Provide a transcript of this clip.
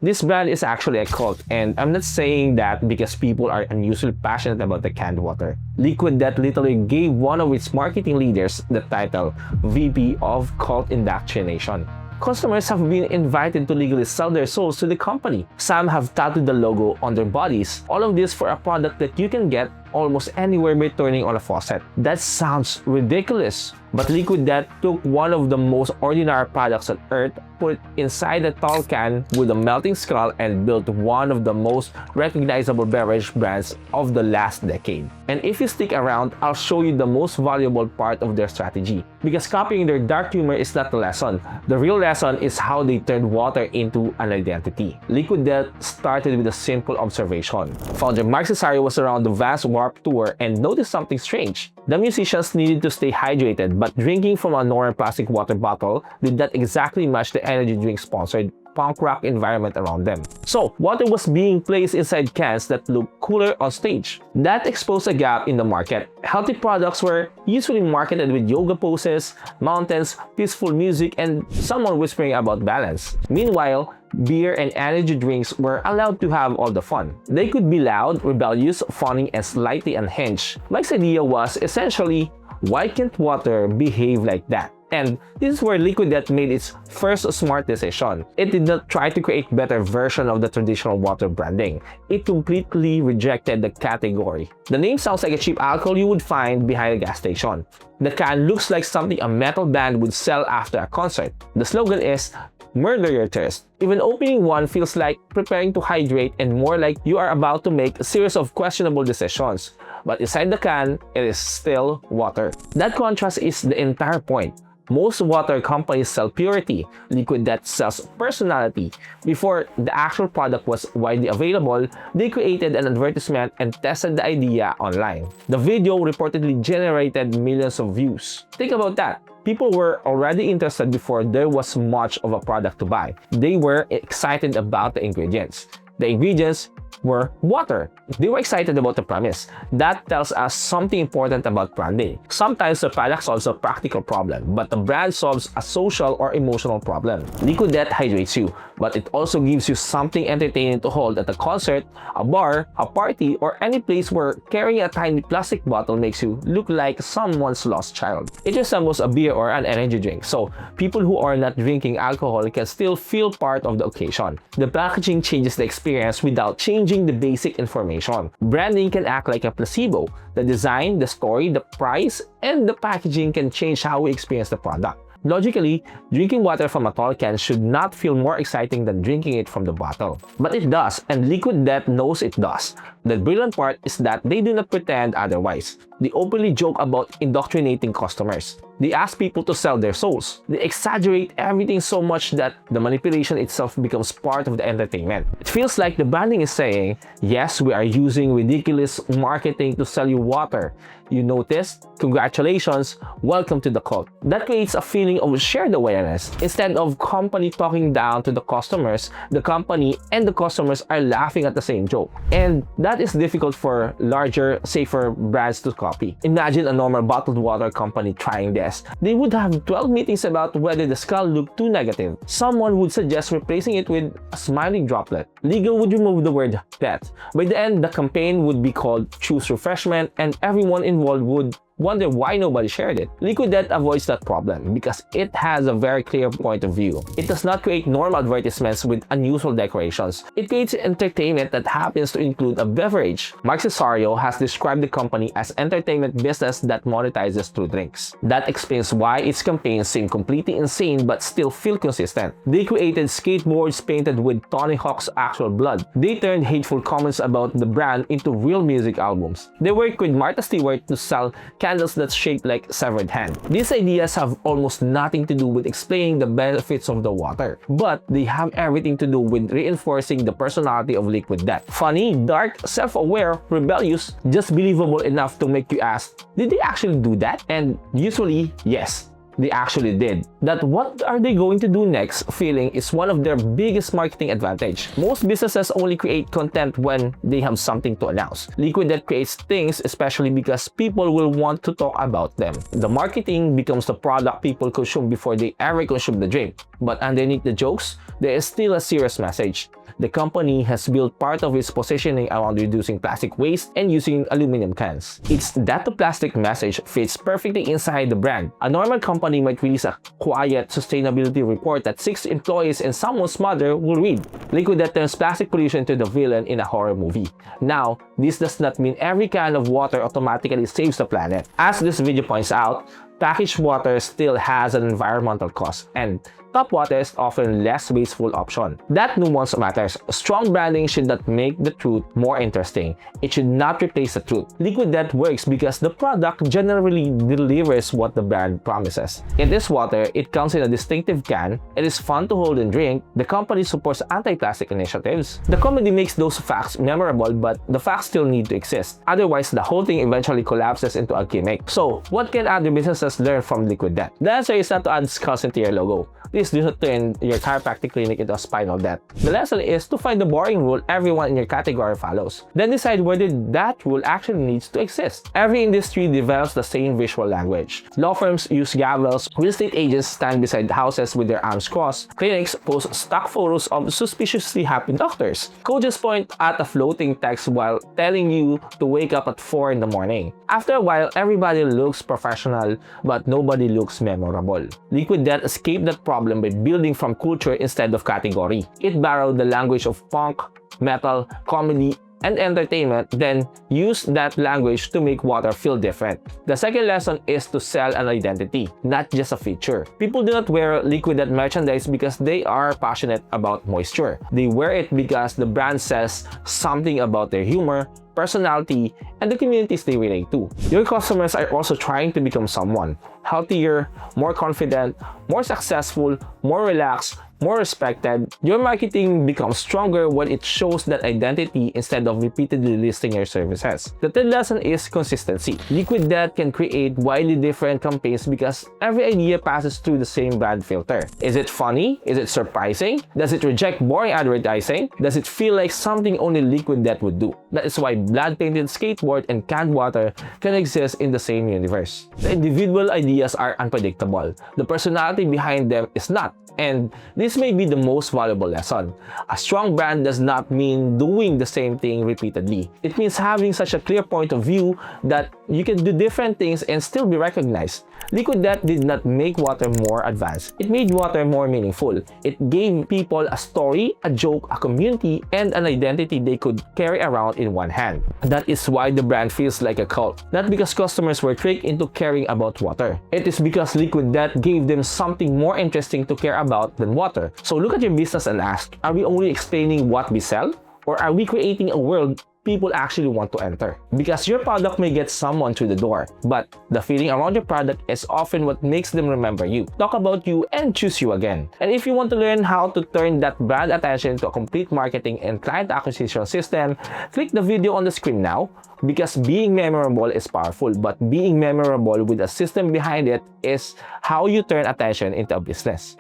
This brand is actually a cult, and I'm not saying that because people are unusually passionate about the canned water. Liquid D3ath literally gave one of its marketing leaders the title VP of Cult Indoctrination. Customers have been invited to legally sell their souls to the company. Some have tattooed the logo on their bodies. All of this for a product that you can get almost anywhere by turning on a faucet. That sounds ridiculous. But Liquid D3ath took one of the most ordinary products on earth, put it inside a tall can with a melting skull, and built one of the most recognizable beverage brands of the last decade. And if you stick around, I'll show you the most valuable part of their strategy. Because copying their dark humor is not the lesson. The real lesson is how they turned water into an identity. Liquid D3ath started with a simple observation. Founder Mark Cesario was around the vast Warped Tour and noticed something strange. The musicians needed to stay hydrated, but drinking from a normal plastic water bottle did not exactly match the energy drink sponsored punk rock environment around them. So, water was being placed inside cans that looked cooler on stage. That exposed a gap in the market. Healthy products were usually marketed with yoga poses, mountains, peaceful music, and someone whispering about balance. Meanwhile, beer and energy drinks were allowed to have all the fun. They could be loud, rebellious, funny, and slightly unhinged. Mike's idea was essentially, why can't water behave like that? And this is where Liquid D3ath made its first smart decision. It did not try to create a better version of the traditional water branding. It completely rejected the category. The name sounds like a cheap alcohol you would find behind a gas station. The can looks like something a metal band would sell after a concert. The slogan is, "Murder your thirst." Even opening one feels like preparing to hydrate and more like you are about to make a series of questionable decisions. But inside the can, it is still water. That contrast is the entire point. Most water companies sell purity. Liquid D3ath sells personality. Before the actual product was widely available, they created an advertisement and tested the idea online. The video reportedly generated millions of views. Think about that. People were already interested before there was much of a product to buy. They were excited about the ingredients. The ingredients were water. They were excited about the premise. That tells us something important about branding. Sometimes the product solves a practical problem, but the brand solves a social or emotional problem. Liquid D3ath hydrates you, but it also gives you something entertaining to hold at a concert, a bar, a party, or any place where carrying a tiny plastic bottle makes you look like someone's lost child. It resembles a beer or an energy drink, so people who are not drinking alcohol can still feel part of the occasion. The packaging changes the experience without changing the basic information. Branding can act like a placebo. The design, the story, the price, and the packaging can change how we experience the product. Logically, drinking water from a tall can should not feel more exciting than drinking it from the bottle. But it does, and Liquid D3ath knows it does. The brilliant part is that they do not pretend otherwise. They openly joke about indoctrinating customers. They ask people to sell their souls. They exaggerate everything so much that the manipulation itself becomes part of the entertainment. It feels like the branding is saying, yes, we are using ridiculous marketing to sell you water. You noticed? Congratulations, welcome to the cult. That creates a feeling of shared awareness. Instead of company talking down to the customers, the company and the customers are laughing at the same joke. And that is difficult for larger, safer brands to copy. Imagine a normal bottled water company trying this. They would have 12 meetings about whether the skull looked too negative. Someone would suggest replacing it with a smiling droplet. Legal would remove the word "pet." By the end, the campaign would be called Choose Refreshment, and everyone involved would wonder why nobody shared it. Liquid D3ath avoids that problem because it has a very clear point of view. It does not create normal advertisements with unusual decorations. It creates entertainment that happens to include a beverage. Mark Cesario has described the company as entertainment business that monetizes through drinks. That explains why its campaigns seem completely insane but still feel consistent. They created skateboards painted with Tony Hawk's actual blood. They turned hateful comments about the brand into real music albums. They worked with Martha Stewart to sell candles that shape like severed hand. These ideas have almost nothing to do with explaining the benefits of the water, but they have everything to do with reinforcing the personality of Liquid D3ath. Funny, dark, self-aware, rebellious, just believable enough to make you ask, did they actually do that? And usually, yes, they actually did. That what are they going to do next feeling is one of their biggest marketing advantage. Most businesses only create content when they have something to announce. Liquid D3ath creates things especially because people will want to talk about them. The marketing becomes the product people consume before they ever consume the drink. But underneath the jokes, there is still a serious message. The company has built part of its positioning around reducing plastic waste and using aluminum cans. Its "that to plastic" message fits perfectly inside the brand. A normal company might release a quiet sustainability report that 6 employees and someone's mother will read. Liquid D3ath turns plastic pollution into the villain in a horror movie. Now, this does not mean every can of water automatically saves the planet. As this video points out, packaged water still has an environmental cost, and tap water is often less wasteful option. That nuance matters. Strong branding should not make the truth more interesting. It should not replace the truth. Liquid D3ath works because the product generally delivers what the brand promises. In this water, it comes in a distinctive can, it is fun to hold and drink, the company supports anti-plastic initiatives. The comedy makes those facts memorable, but the facts still need to exist. Otherwise, the whole thing eventually collapses into a gimmick. So, what can other businesses learn from Liquid D3ath? The answer is not to add skulls into your logo. Please do not turn your chiropractic clinic into a spinal death. The lesson is to find the boring rule everyone in your category follows. Then decide whether that rule actually needs to exist. Every industry develops the same visual language. Law firms use gavels, real estate agents stand beside houses with their arms crossed, clinics post stock photos of suspiciously happy doctors. Coaches point at a floating text while telling you to wake up at 4 in the morning. After a while, everybody looks professional, but nobody looks memorable. Liquid D3ath escaped that problem by building from culture instead of category. It borrowed the language of punk, metal, comedy, and entertainment, then used that language to make water feel different. The second lesson is to sell an identity, not just a feature. People do not wear Liquid D3ath merchandise because they are passionate about moisture. They wear it because the brand says something about their humor, personality, and the communities they relate to. Your customers are also trying to become someone healthier, more confident, more successful, more relaxed, more respected. Your marketing becomes stronger when it shows that identity instead of repeatedly listing your services. The third lesson is consistency. Liquid D3ath can create widely different campaigns because every idea passes through the same brand filter. Is it funny? Is it surprising? Does it reject boring advertising? Does it feel like something only Liquid D3ath would do? That is why blood-painted skateboard and canned water can exist in the same universe. The individual ideas are unpredictable. The personality behind them is not. And this may be the most valuable lesson. A strong brand does not mean doing the same thing repeatedly. It means having such a clear point of view that you can do different things and still be recognized. Liquid D3ath did not make water more advanced. It made water more meaningful. It gave people a story, a joke, a community, and an identity they could carry around in one hand. That is why the brand feels like a cult. Not because customers were tricked into caring about water. It is because Liquid D3ath gave them something more interesting to care about than water. So look at your business and ask, are we only explaining what we sell? Or are we creating a world people actually want to enter? Because your product may get someone through the door, but the feeling around your product is often what makes them remember you, talk about you, and choose you again. And if you want to learn how to turn that brand attention into a complete marketing and client acquisition system, click the video on the screen now, because being memorable is powerful, but being memorable with a system behind it is how you turn attention into a business.